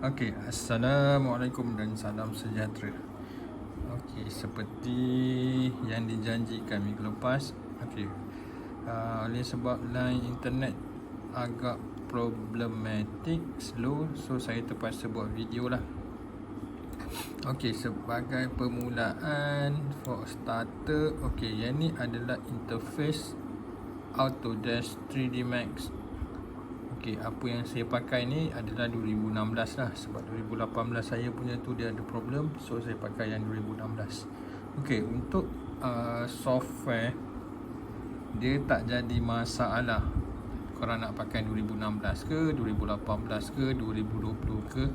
Okey, Assalamualaikum dan salam sejahtera. Okey, seperti yang dijanjikan minggu lepas, okey, oleh sebab line internet agak problematik, slow, so saya terpaksa buat video lah. Okey, sebagai permulaan for starter, okey, yang ni adalah interface Autodesk 3D Max. Okey, apa yang saya pakai ni adalah 2016 lah, sebab 2018 saya punya tu dia ada problem, so saya pakai yang 2016. Okey, untuk software dia tak jadi masalah. Korang nak pakai 2016 ke, 2018 ke, 2020 ke,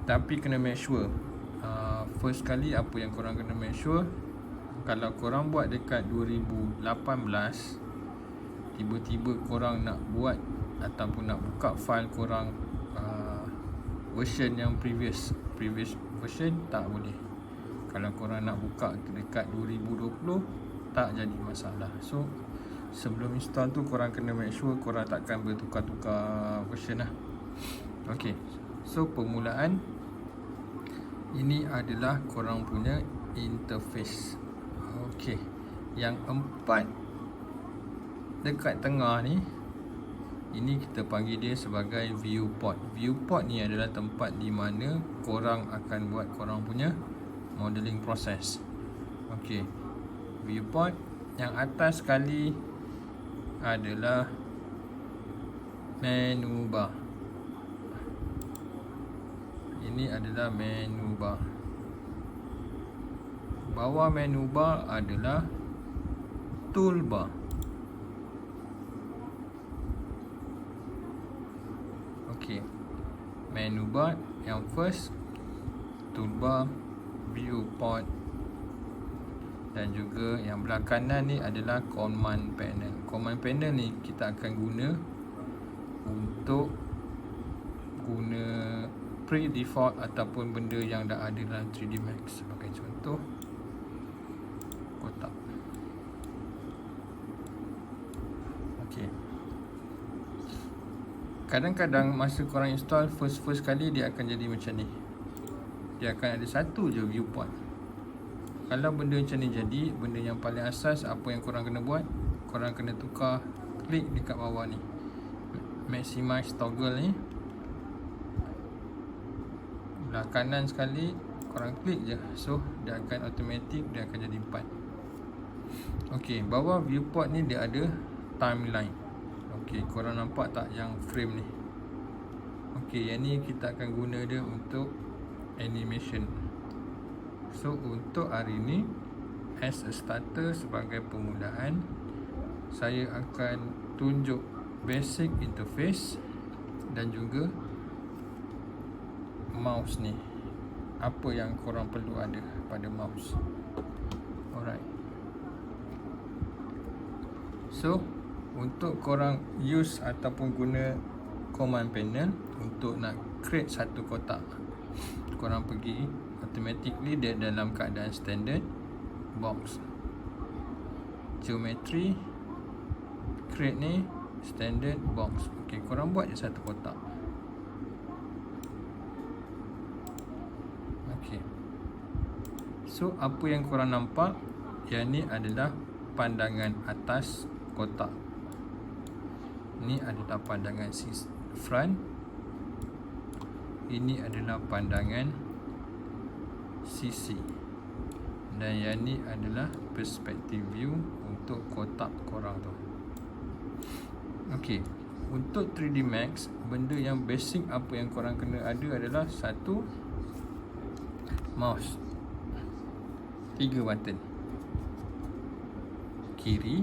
tapi kena make sure first kali apa yang korang kena make sure, kalau korang buat dekat 2018, tiba-tiba korang nak buat ataupun nak buka file korang version yang previous version, tak boleh. Kalau korang nak buka dekat 2020, tak jadi masalah. So sebelum install tu korang kena make sure korang takkan bertukar-tukar version lah. Ok, so permulaan ini adalah korang punya interface. Ok, yang 4 dekat tengah ni, ini kita panggil dia sebagai viewport. Viewport ni adalah tempat di mana korang akan buat korang punya modeling proses. Okey, viewport yang atas sekali adalah menu bar. Ini adalah menu bar. Bawah menu bar adalah toolbar. Okey, menu bar yang first, toolbar, viewport, dan juga yang belah kanan ni adalah command panel. Command panel ni kita akan guna untuk guna pre-default ataupun benda yang dah ada dalam 3D Max. Sebagai contoh, kotak. Okey, kadang-kadang masa korang install first kali dia akan jadi macam ni. Dia akan ada satu je viewport. Kalau benda macam ni jadi, benda yang paling asas apa yang korang kena buat, korang kena tukar, klik dekat bawah ni, maximize toggle ni, belah kanan sekali korang klik je, so dia akan automatic, dia akan jadi 4. Okey, bawah viewport ni dia ada timeline. Okey, korang nampak tak yang frame ni? Okey, yang ni kita akan guna dia untuk animation. So untuk hari ni, as a starter, sebagai permulaan, saya akan tunjuk basic interface dan juga mouse ni, apa yang korang perlu ada pada mouse. Alright, so untuk korang use ataupun guna command panel untuk nak create satu kotak, korang pergi automatically dia dalam keadaan standard box, geometry, create ni standard box. Ok, korang buat je satu kotak. Ok, so apa yang korang nampak, yang ni adalah pandangan atas kotak. Ni adalah pandangan front, ini adalah pandangan sisi, dan yang ni adalah perspective view untuk kotak korang tu. Okey, untuk 3D Max, benda yang basic apa yang korang kena ada adalah satu mouse, 3 button, kiri,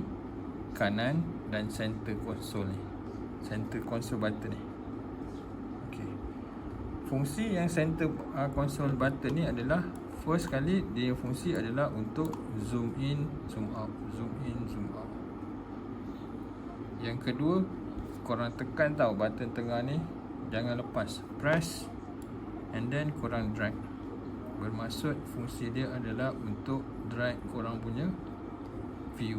kanan dan center console ni, center console button ni. Okey, fungsi yang center console button ni adalah, first kali dia fungsi adalah untuk zoom in, zoom out, zoom in, zoom out. Yang kedua, korang tekan tau button tengah ni, jangan lepas, press and then korang drag. Bermaksud fungsi dia adalah untuk drag korang punya view.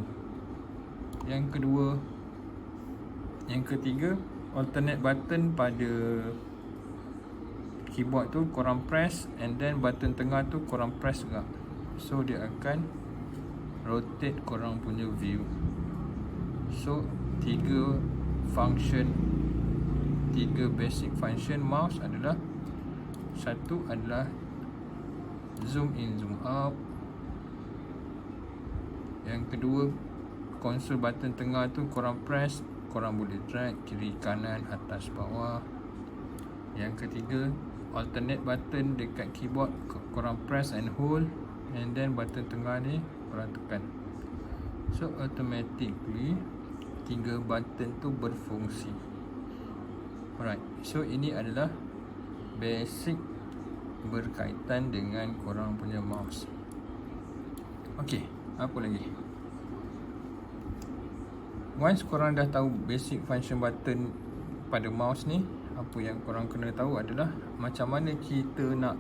Yang kedua, yang ketiga, alternate button pada keyboard tu korang press, and then button tengah tu korang press juga. So dia akan rotate korang punya view. So 3 basic function mouse adalah, satu adalah zoom in, zoom out. Yang kedua, konsol button tengah tu korang press, korang boleh drag kiri kanan atas bawah. Yang ketiga, alternate button dekat keyboard korang press and hold, and then button tengah ni korang tekan. So automatically 3 button tu berfungsi. Alright, so ini adalah basic berkaitan dengan korang punya mouse. Okay, apa lagi? Once korang dah tahu basic function button pada mouse ni, apa yang korang kena tahu adalah macam mana kita nak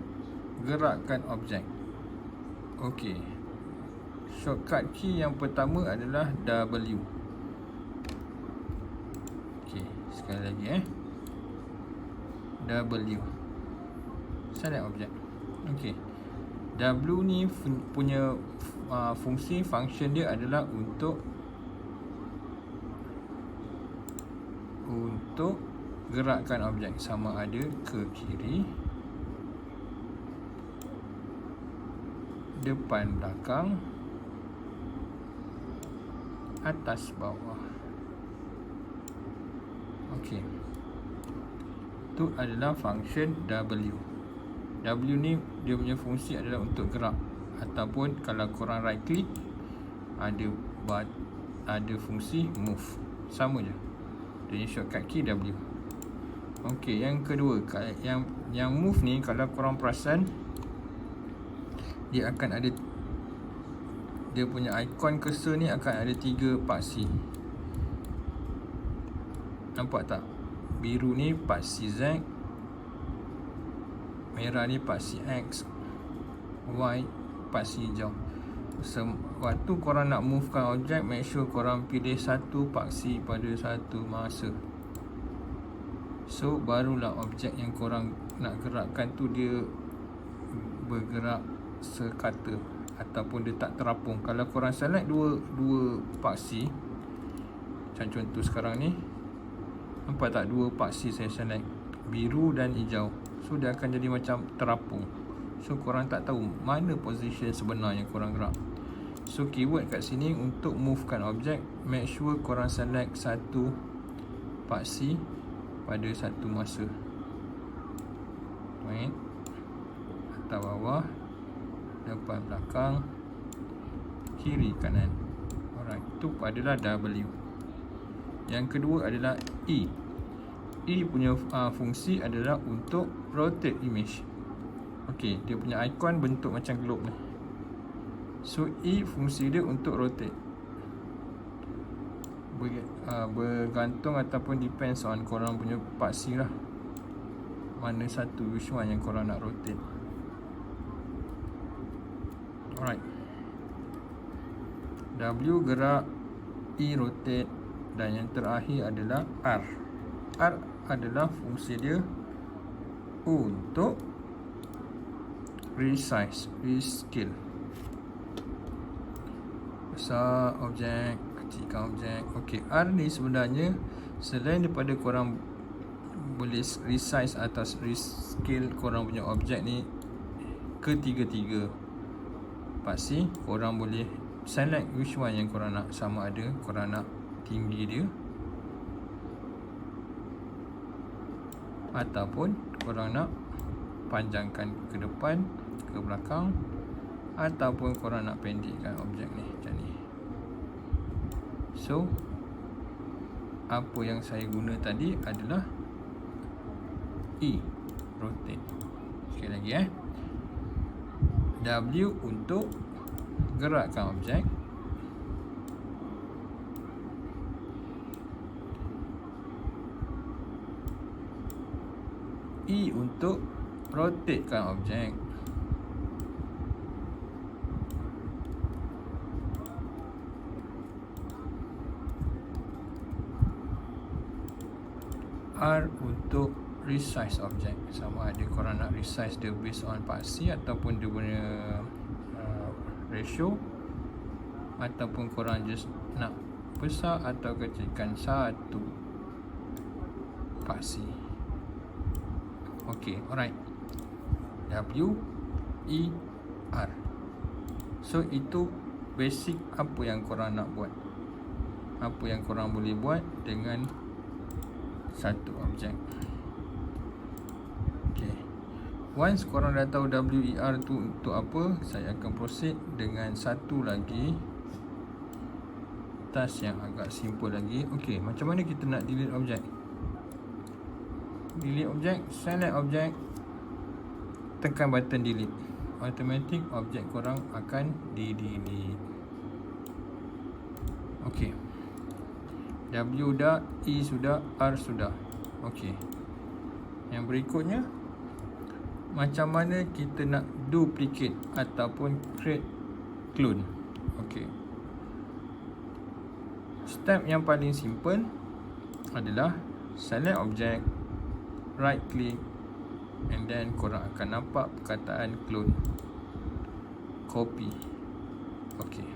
gerakkan objek. Okay, shortcut key yang pertama adalah W. Okay, sekali lagi W, select objek. Okay, W ni punya fungsi, function dia adalah untuk gerakkan objek, sama ada ke kiri, depan, belakang, atas, bawah. Okey, itu adalah function W. W ni dia punya fungsi adalah untuk gerak, ataupun kalau korang right click ada fungsi move, sama je. Dia shortcut key W. Okey, yang kedua, yang move ni kalau korang perasan, dia akan ada, dia punya ikon cursor ni akan ada 3 paksi. Nampak tak? Biru ni paksi Z, merah ni paksi X, Y paksi hijau. Waktu korang nak movekan objek, make sure korang pilih satu paksi pada satu masa. So barulah objek yang korang nak gerakkan tu dia bergerak sekata, ataupun dia tak terapung. Kalau korang select dua paksi, macam contoh sekarang ni, nampak tak, 2 paksi saya select, biru dan hijau. So dia akan jadi macam terapung. So korang tak tahu mana position sebenarnya korang gerak. So keyword kat sini untuk movekan objek, make sure korang select satu paksi pada satu masa. Right, atas bawah, depan belakang, kiri kanan. Alright, itu adalah W. Yang kedua adalah E. E punya fungsi adalah untuk rotate image. Okey, dia punya ikon bentuk macam globe ni. So E fungsi dia untuk rotate. Bergantung ataupun depends on korang punya paksi lah, mana satu, which one yang korang nak rotate. Alright, W gerak, E rotate, dan yang terakhir adalah R. R adalah fungsi dia untuk resize, rescale. Besar objek, kecilkan objek. Okey, R ni sebenarnya selain daripada korang boleh resize atau rescale korang punya objek ni ketiga-tiga paksi, korang boleh select which one yang korang nak, sama ada korang nak tinggi dia ataupun korang nak panjangkan ke depan, ke belakang, ataupun korang nak pendekkan objek ni macam ni. So apa yang saya guna tadi adalah E, rotate. Sekali lagi W untuk gerakkan objek, E untuk rotatekan objek, R untuk resize objek. Sama ada korang nak resize dia based on paksi ataupun dia punya ratio, ataupun korang just nak besar atau kecilkan satu paksi. Okay, alright. W E R. So itu basic apa yang korang nak buat, apa yang korang boleh buat dengan satu objek. Okay, once korang dah tahu WER tu untuk apa, saya akan proceed dengan satu lagi task yang agak simple lagi. Okay, macam mana kita nak delete objek? Delete objek, select objek, tekan button delete, automatic objek korang akan di-delete. Okay, W dah, E sudah, R sudah. Okay, yang berikutnya, macam mana kita nak duplicate ataupun create clone. Okay, step yang paling simple adalah select objek, right click, and then korang akan nampak perkataan clone, copy. Okay,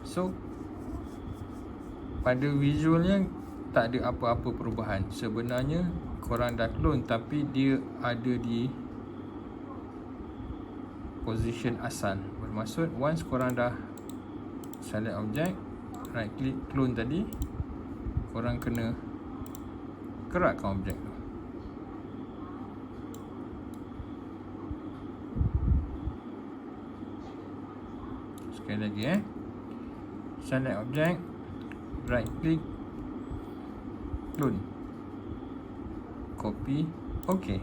so pada visualnya tak ada apa-apa perubahan. Sebenarnya korang dah clone tapi dia ada di position asal. Bermaksud once korang dah select objek, right click clone tadi, korang kena gerakkan objek tu. Sekali lagi select objek, right click clone, copy. Okay,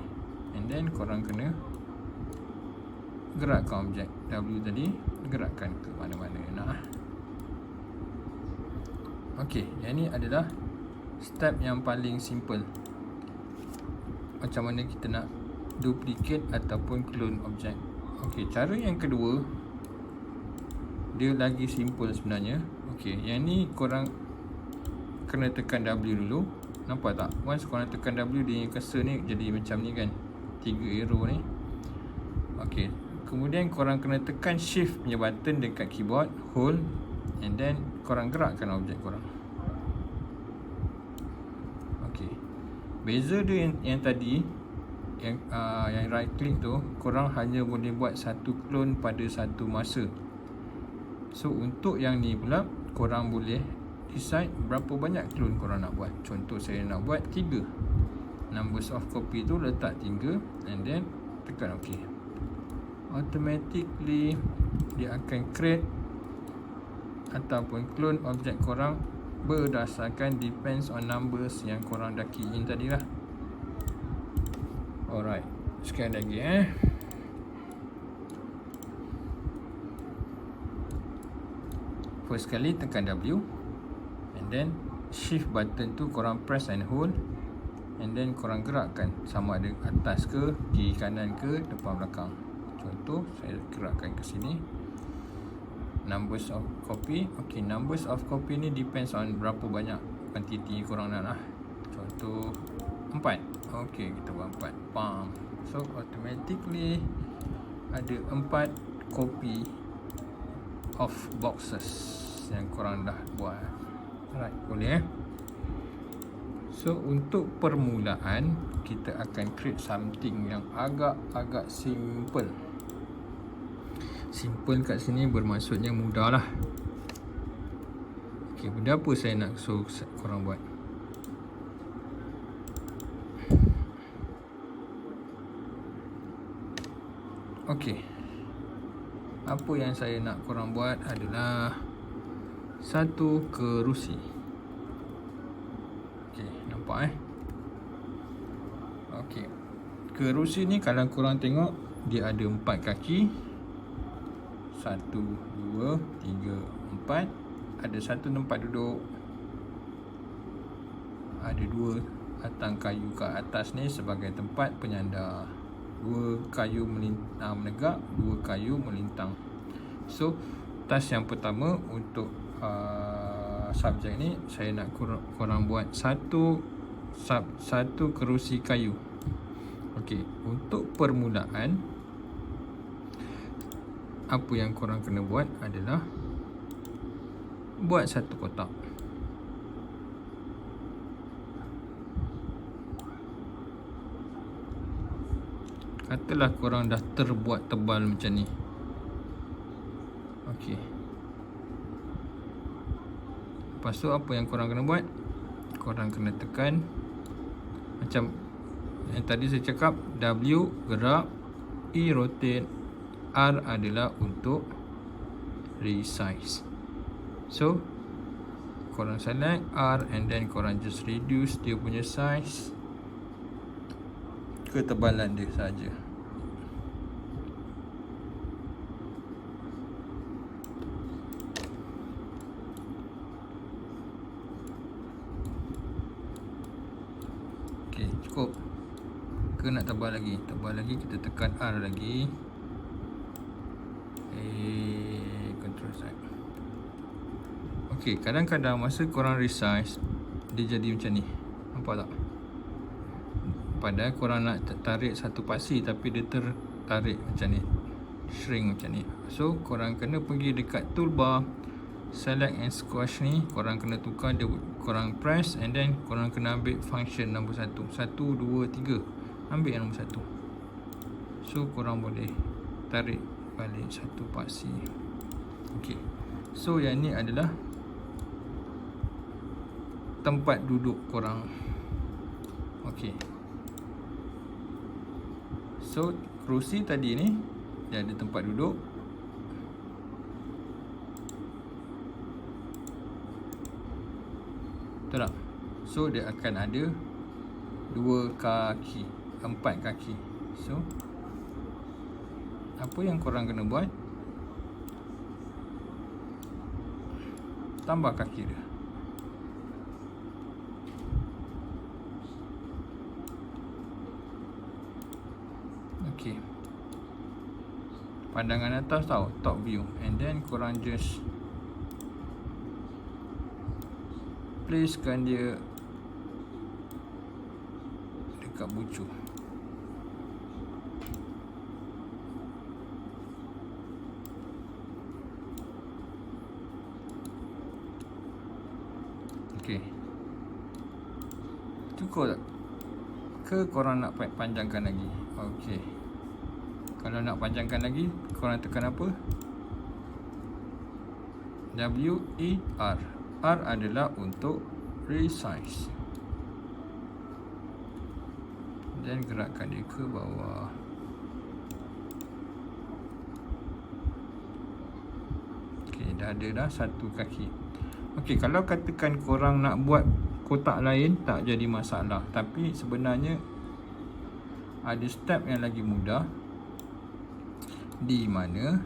and then korang kena gerakkan objek W tadi, gerakkan ke mana-mana nak. Okay, yang ni adalah step yang paling simple, macam mana kita nak duplicate ataupun clone objek. Okay, cara yang kedua dia lagi simple sebenarnya. Okay, yang ni korang kena tekan W dulu. Nampak tak? Once korang tekan W, dia cursor ni jadi macam ni kan, 3 arrow ni. Okay, kemudian korang kena tekan shift punya button dekat keyboard, hold, and then korang gerakkan objek korang. Okay, beza dia yang tadi, yang right click tu, korang hanya boleh buat satu clone pada satu masa. So untuk yang ni pula, korang boleh decide berapa banyak clone korang nak buat. Contoh saya nak buat 3. Numbers of copy tu letak 3, and then tekan OK. Automatically dia akan create ataupun clone objek korang berdasarkan depends on numbers yang korang dah key in tadi lah. Alright, sekali lagi first kali tekan W, and then shift button tu korang press and hold, and then korang gerakkan sama ada atas ke, kiri kanan ke, depan belakang. Contoh saya gerakkan ke sini, numbers of copy. Okay, numbers of copy ni depends on berapa banyak quantity korang nak lah. Contoh 4. Okay, kita buat 4. Bam. So automatically ada 4 copy of boxes yang korang dah buat. Alright, boleh So untuk permulaan, kita akan create something yang agak-agak simple. Simple kat sini bermaksudnya mudah lah. Okay, benda apa saya nak suruh korang buat? Okay, apa yang saya nak korang buat adalah satu kerusi. Okay, nampak Okay, kerusi ni kalau korang tengok, dia ada 4 kaki. 1, 2, 3, 4. Ada satu tempat duduk. Ada 2 batang kayu ke atas ni sebagai tempat penyandar. 2 kayu menegak, 2 kayu melintang. So task yang pertama untuk subjek ni, saya nak korang buat satu satu kerusi kayu. Okey, untuk permulaan apa yang korang kena buat adalah buat satu kotak. Katalah korang dah terbuat tebal macam ni. Okey. Lepas tu apa yang korang kena buat? Korang kena tekan macam yang tadi saya cakap, W gerak, E rotate, R adalah untuk resize. So korang select R and then korang just reduce dia punya size, ketebalan dia saja. Okey, cukup ke nak tebal lagi? Tebal lagi, kita tekan R lagi. Control Z. Okey, kadang-kadang masa korang resize dia jadi macam ni. Nampak tak? Padahal korang nak tarik satu paksi tapi dia tertarik macam ni, shrink macam ni. So korang kena pergi dekat toolbar, select and squash ni, korang kena tukar dia, korang press and then korang kena ambil function nombor 1. 1, 2, 3. Ambil yang nombor 1. So korang boleh tarik balik satu paksi. Okey. So yang ni adalah tempat duduk korang. Okey. So kerusi tadi ni dia ada tempat duduk. Betul tak? So dia akan ada 2 kaki, 4 kaki. So apa yang korang kena buat? Tambah kaki dia. Okey. Pandangan atas tau, top view. And then korang just placekan dia dekat bucu. Okey. Cukup tak? Ke korang nak panjangkan lagi? Okey. Kalau nak panjangkan lagi, korang tekan apa? W, E, R. R adalah untuk resize. Dan gerakkan dia ke bawah. Okey, dah ada dah satu kaki. Okey, kalau katakan korang nak buat kotak lain, tak jadi masalah. Tapi sebenarnya ada step yang lagi mudah, di mana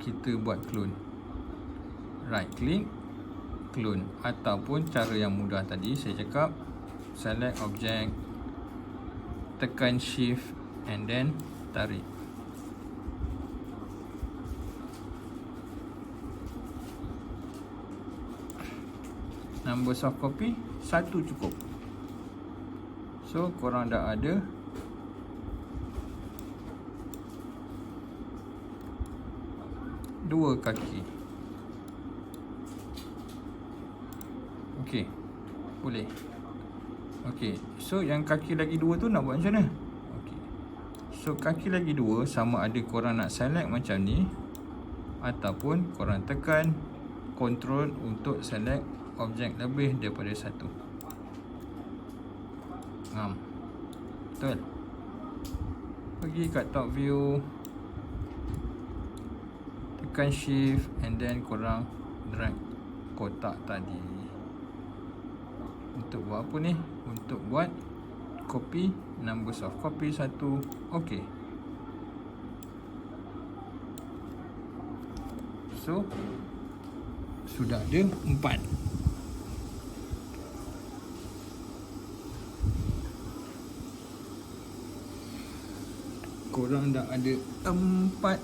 kita buat clone. Right click, clone. Ataupun cara yang mudah tadi saya cakap, select object, tekan shift and then tarik. Number soft copy 1 cukup. So korang dah ada dua kaki. Okey, boleh. Okey, so yang kaki lagi dua tu nak buat macam mana? Okey, so kaki lagi dua sama ada korang nak select macam ni ataupun korang tekan control untuk select objek lebih daripada satu. Betul. Pergi kat top view, tekan shift and then korang drag kotak tadi. Untuk buat apa ni? Untuk buat copy, number soft copy 1. Okey. So sudah ada 4. Korang dah ada 4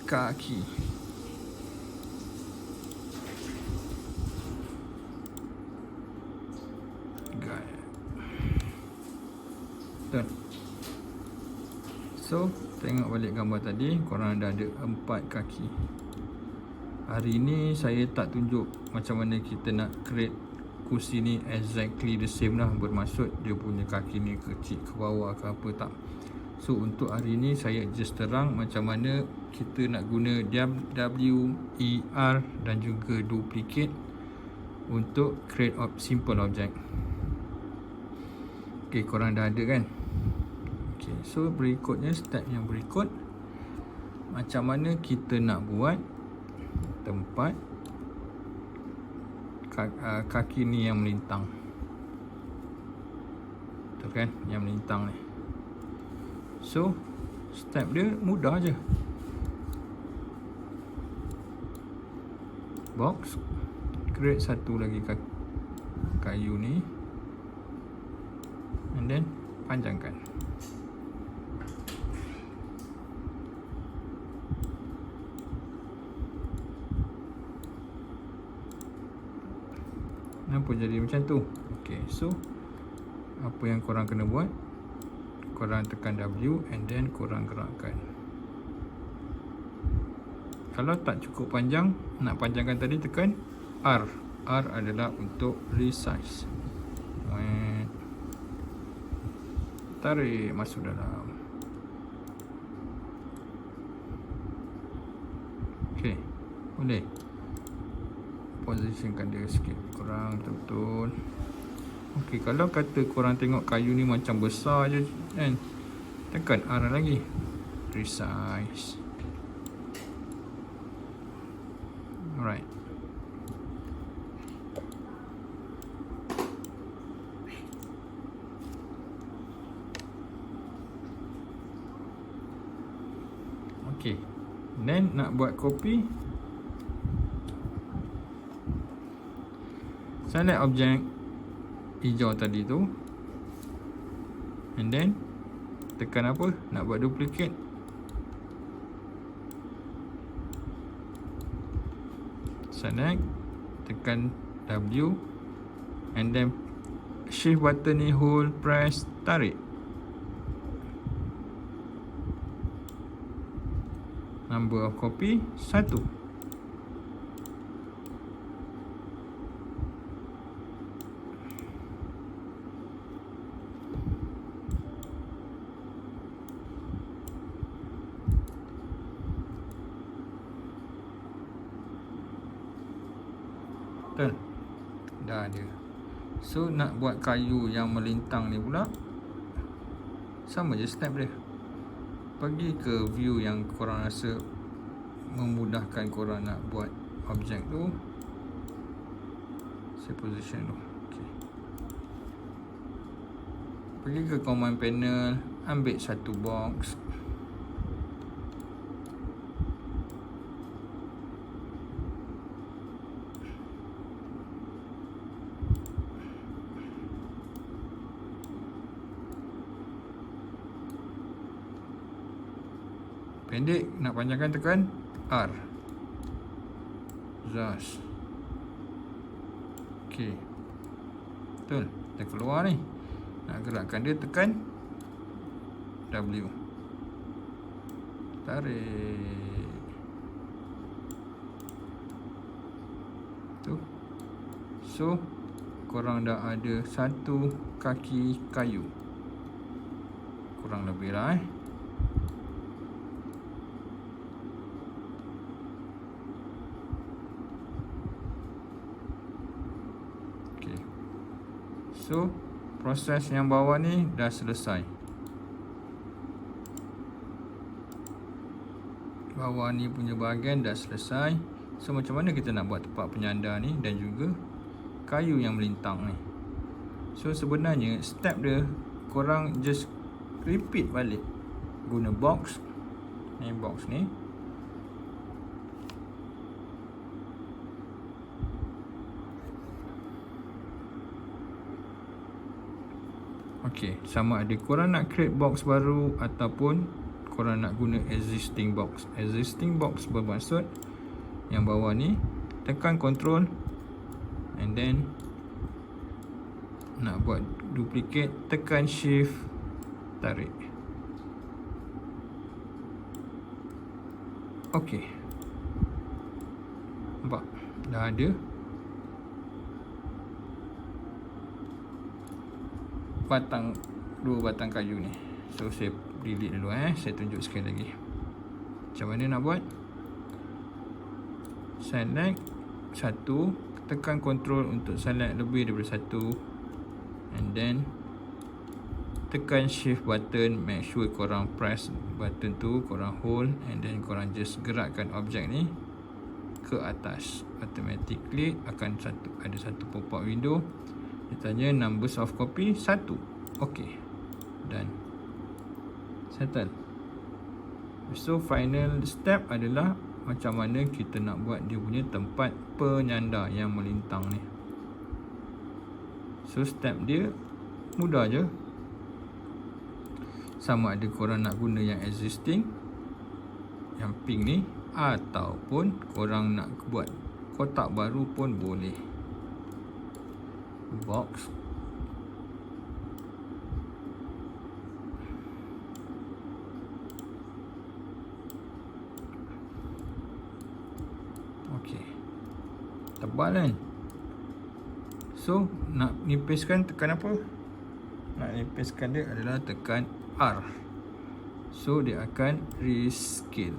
kaki. So tengok balik gambar tadi, korang dah ada 4 kaki. Hari ni saya tak tunjuk macam mana kita nak create kursi ni exactly the same lah. Bermaksud dia punya kaki ni kecil ke bawah ke apa, tak. So untuk hari ni saya just terang macam mana kita nak guna WER dan juga duplicate untuk create simple object. Okay, korang dah ada kan? Okay, so berikutnya step yang berikut, macam mana kita nak buat tempat kaki ni yang melintang. Betul kan? Yang melintang ni. So step dia mudah je. Box, create satu lagi kayu ni, and then panjangkan. Kenapa jadi macam tu? Okay, so apa yang korang kena buat, korang tekan W and then korang gerakkan. Kalau tak cukup panjang, nak panjangkan tadi, tekan R. R adalah untuk resize. Tarik masuk dalam. Okay, boleh. Positionkan dia sikit kurang betul-betul. Okey, kalau kata korang tengok kayu ni macam besar je kan, tekan R lagi, resize. Alright. Okey, then nak buat copy, select objek hijau tadi tu, and then tekan apa? Nak buat duplicate, select, tekan W, and then shift button ni hold, press, tarik. Number of copy 1. Betul? Dah ada. So nak buat kayu yang melintang ni pula, sama je step dia. Pergi ke view yang korang rasa memudahkan korang nak buat objek tu. Saya position tu. Okay. Pergi ke command panel, ambil satu box. Pendek, nak panjangkan tekan R. Zas. Okey. Betul. Dah keluar ni. Nak gerakkan dia, tekan W. Tarik. Tu. So korang dah ada satu kaki kayu. Kurang lebih lah So proses yang bawah ni dah selesai. Bawah ni punya bahagian dah selesai. So macam mana kita nak buat tempat penyandar ni dan juga kayu yang melintang ni. So sebenarnya step dia korang just repeat balik. Guna box. Ni box ni. Okey, sama ada korang nak create box baru ataupun korang nak guna existing box. Existing box bermaksud yang bawah ni, tekan control and then nak buat duplicate, tekan shift, tarik. Okey. Nampak? Dah ada dua batang kayu ni. So saya delete dulu saya tunjuk sekali lagi. Macam mana nak buat? Select satu, tekan control untuk select lebih daripada satu, and then tekan shift button, make sure korang press button tu, korang hold, and then korang just gerakkan objek ni ke atas. Automatically akan ada satu pop-up window. Dia tanya numbers of copy 1. Okey, done, settle. So final step adalah macam mana kita nak buat dia punya tempat penyanda yang melintang ni. So step dia mudah je. Sama ada korang nak guna yang existing, yang pink ni, ataupun korang nak buat kotak baru pun boleh. Box. Okey. Tebal kan? So nak nipiskan tekan apa? Nak nipiskan dia adalah tekan R. So dia akan rescale.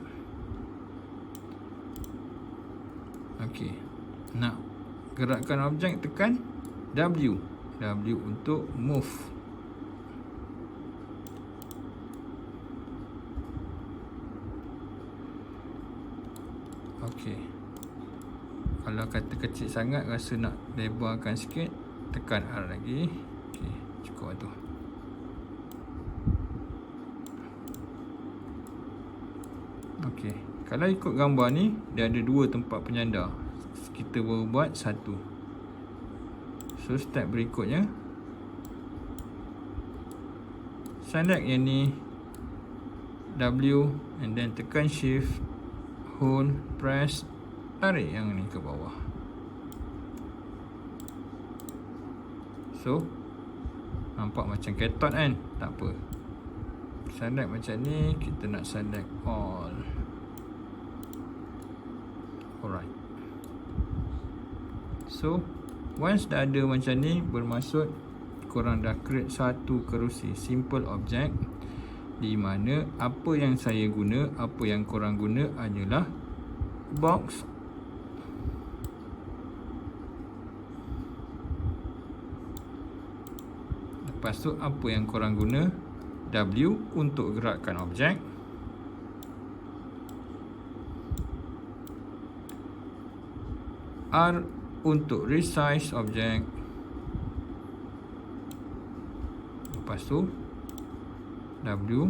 Okey. Nak gerakkan objek tekan W. W untuk move. Okey. Kalau kata kecil sangat, rasa nak lebarkan sikit, tekan R lagi. Okey, cukup tu. Okey, kalau ikut gambar ni, dia ada dua tempat penyanda. Kita baru buat satu. So step berikutnya, select yang ni, W, and then tekan shift, hold, press, tarik yang ni ke bawah. So nampak macam ketot kan? Tak apa, select macam ni, kita nak select all. Alright. So once dah ada macam ni, bermaksud korang dah create satu kerusi simple object, di mana apa yang saya guna, apa yang korang guna hanyalah box. Lepas tu apa yang korang guna, W untuk gerakkan objek, R untuk resize objek. Lepas tu W,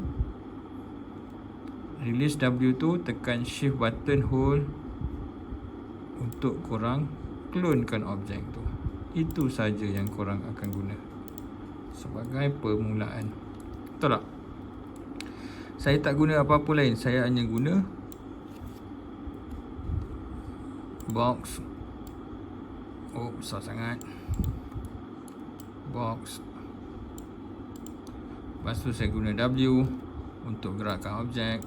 release W tu, tekan shift button, hold, untuk korang clonekan objek tu. Itu saja yang korang akan guna sebagai permulaan. Betul tak? Saya tak guna apa-apa lain, saya hanya guna box. Oh, besar sangat. Box. Lepas tu saya guna W untuk gerakkan objek,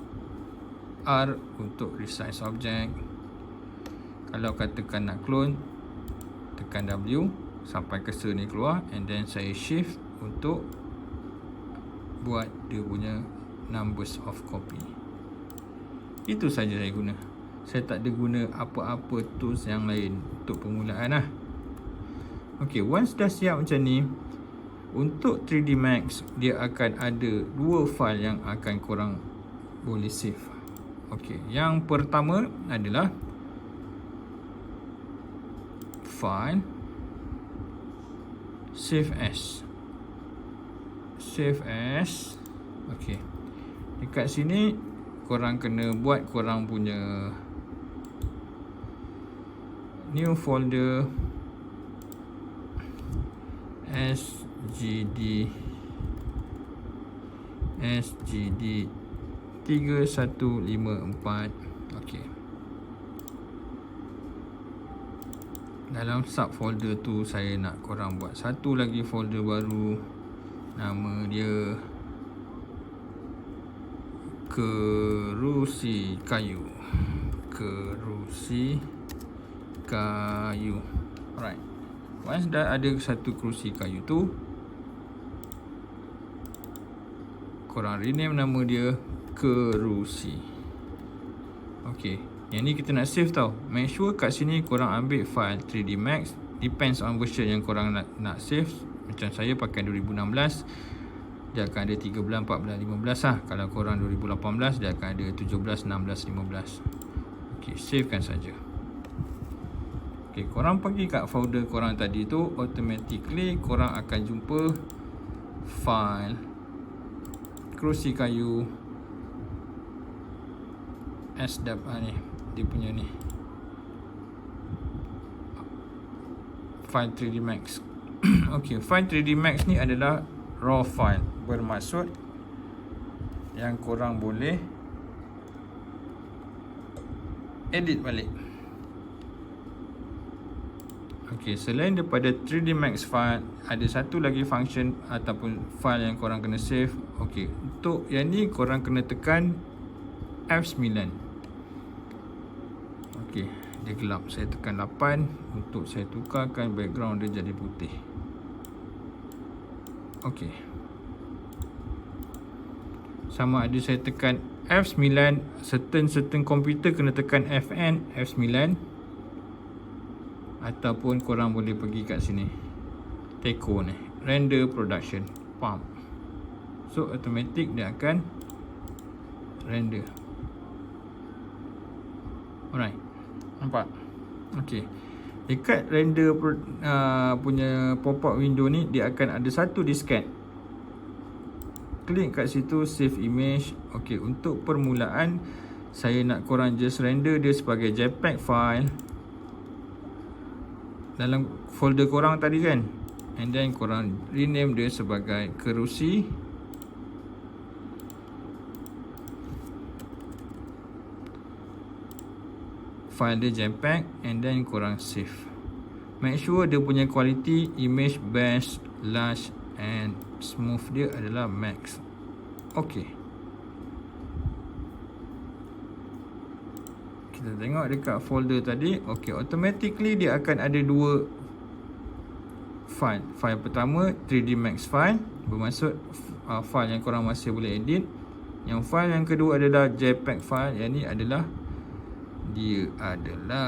R untuk resize objek. Kalau katakan nak clone, tekan W sampai cursor ni keluar, and then saya shift untuk buat dia punya numbers of copy. Itu saja saya guna. Saya tak ada guna apa-apa tools yang lain untuk permulaan lah. Ok, once dah siap macam ni, untuk 3D Max dia akan ada dua file yang akan korang boleh save. Ok, yang pertama adalah file save as. Save as. Ok, dekat sini korang kena buat korang punya new folder SGD 3154. Okey. Dalam subfolder tu saya nak korang buat satu lagi folder baru. Nama dia kerusi kayu. Kerusi kayu. Alright. Once dah ada satu kerusi kayu tu, korang rename nama dia kerusi. Okay, yang ni kita nak save tau. Make sure kat sini korang ambil file 3D Max. Depends on version yang korang nak save. Macam saya pakai 2016, dia akan ada 3 bulan, 4 bulan, 15 lah. Kalau korang 2018, dia akan ada 17, 16, 15. Okay, savekan saja. Okay, korang pergi kat folder korang tadi tu, automatically korang akan jumpa file kerusi kayu SW ni, dia punya ni file 3D Max. Okay, file 3D Max ni adalah raw file, bermaksud yang korang boleh edit balik. Okay, selain daripada 3D Max file, ada satu lagi function ataupun file yang korang kena save. Okay, untuk yang ni korang kena tekan F9. Okay, dia gelap. Saya tekan 8 untuk saya tukarkan background dia jadi putih. Okay, sama ada saya tekan F9, certain komputer kena tekan FN, F9, ataupun korang boleh pergi kat sini, Teco ni, render production pump. So automatic dia akan render. Alright, nampak? Okay, dekat render punya pop-up window ni, dia akan ada satu disket. Klik kat situ, save image. Okay, untuk permulaan saya nak korang just render dia sebagai JPEG file dalam folder korang tadi kan, and then korang rename dia sebagai kerusi file dia JPEG, and then korang save. Make sure dia punya quality image best, large and smooth dia adalah max. Okay, kita tengok dekat folder tadi. Okay, automatically dia akan ada dua file. File pertama 3D Max file, bermaksud file yang korang masih boleh edit. Yang file yang kedua adalah JPEG file. Yang ni adalah, dia adalah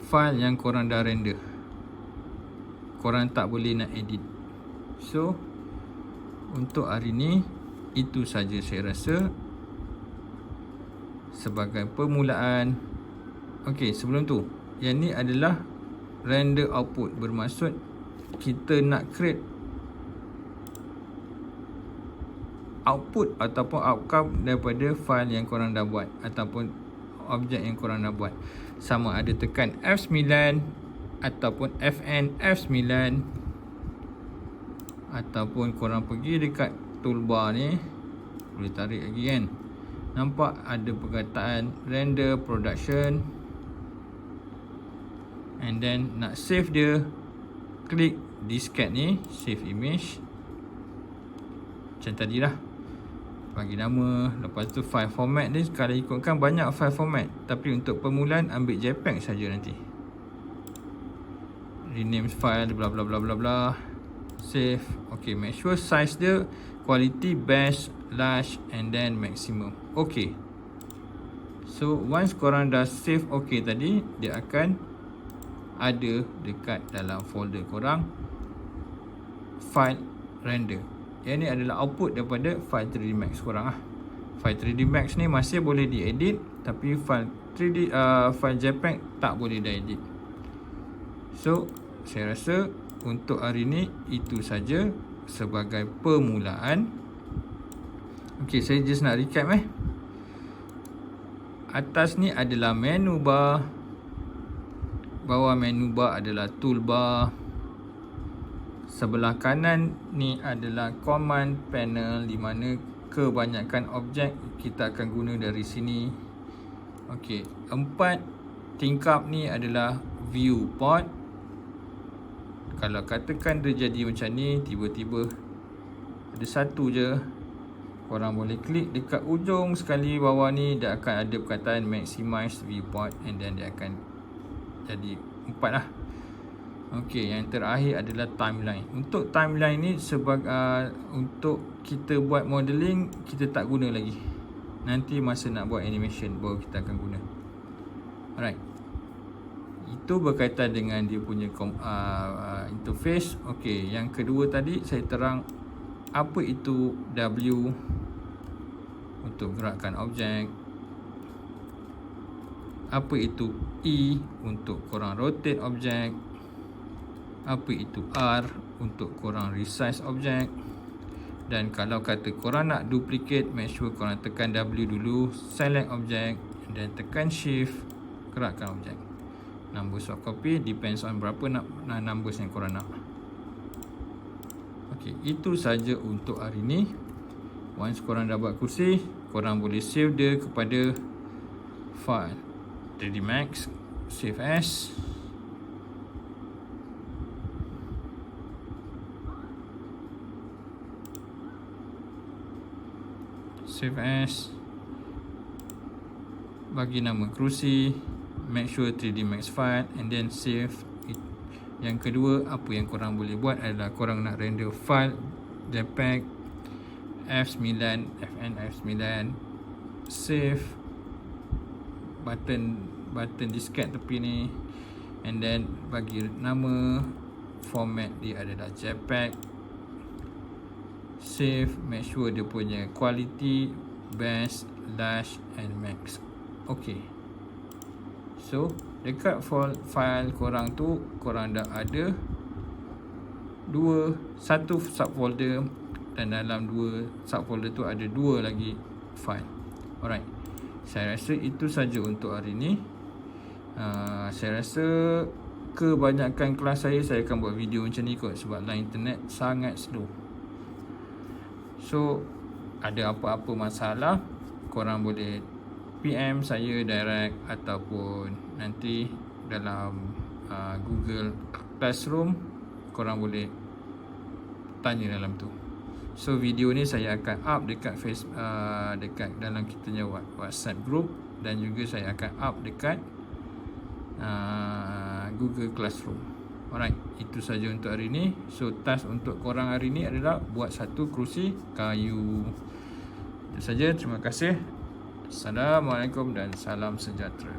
file yang korang dah render, korang tak boleh nak edit. So untuk hari ni itu saja saya rasa sebagai permulaan. Okay, sebelum tu, yang ni adalah render output, bermaksud kita nak create output ataupun outcome daripada file yang korang dah buat ataupun objek yang korang dah buat. Sama ada tekan F9 ataupun FN F9, ataupun korang pergi dekat toolbar ni, boleh tarik lagi kan, nampak ada perkataan render production, and then nak save dia, klik disket ni, save image macam tadi lah, bagi nama, lepas tu file format ni. Kalau ikutkan banyak file format, tapi untuk permulaan ambil JPEG saja nanti. Rename file bla bla bla bla bla, save. Okay, make sure size dia quality best, large and then maximum. Okay, so once korang dah save okay tadi, dia akan ada dekat dalam folder korang file render. Yang ni adalah output daripada file 3D Max korang lah. File 3D Max ni masih boleh diedit, tapi file 3D file JPEG tak boleh diedit. So saya rasa untuk hari ni itu saja sebagai permulaan. Okay, saya just nak recap Atas ni adalah menu bar, bawah menu bar adalah toolbar, sebelah kanan ni adalah command panel, di mana kebanyakan objek kita akan guna dari sini. Okey, 4 tingkap ni adalah viewport, Kalau katakan dia jadi macam ni, tiba-tiba ada satu je, korang boleh klik dekat ujung sekali bawah ni, dia akan ada perkataan maximize viewport, and then dia akan jadi 4 lah. Okey, yang terakhir adalah timeline. Untuk timeline ni untuk kita buat modeling, kita tak guna lagi. Nanti masa nak buat animation baru kita akan guna. Alright. Itu berkaitan dengan dia punya interface. Okey, yang kedua tadi saya terang apa itu W untuk gerakkan objek, apa itu E untuk korang rotate objek, apa itu R untuk korang resize objek. Dan kalau kata korang nak duplicate, make sure korang tekan W dulu, select objek, dan tekan shift, gerakkan objek. Numbers of copy depends on berapa numbers yang korang nak. Okey, itu saja untuk hari ni. Once korang dah buat kursi, korang boleh save dia kepada file 3D Max, save as. Save as, bagi nama kerusi, make sure 3D Max file, and then save it. Yang kedua, apa yang korang boleh buat adalah korang nak render file JPEG F9, FN F9, save, button disket tepi ni, and then bagi nama format dia adalah JPEG, save, make sure dia punya quality best, large and max. Okay, so dekat file korang tu, korang dah ada satu subfolder, dan dalam dua subfolder tu ada 2 lagi file. Alright, saya rasa itu saja untuk hari ni. Saya rasa kebanyakan kelas saya akan buat video macam ni kot, sebab line internet sangat slow. So ada apa-apa masalah, korang boleh PM saya direct, ataupun nanti dalam Google Classroom korang boleh tanya dalam tu. So video ni saya akan up dekat dekat dalam kita punya WhatsApp group, dan juga saya akan up dekat Google Classroom. Alright, itu saja untuk hari ni. So task untuk korang hari ni adalah buat satu kerusi kayu. Itu saja, terima kasih. Assalamualaikum dan salam sejahtera.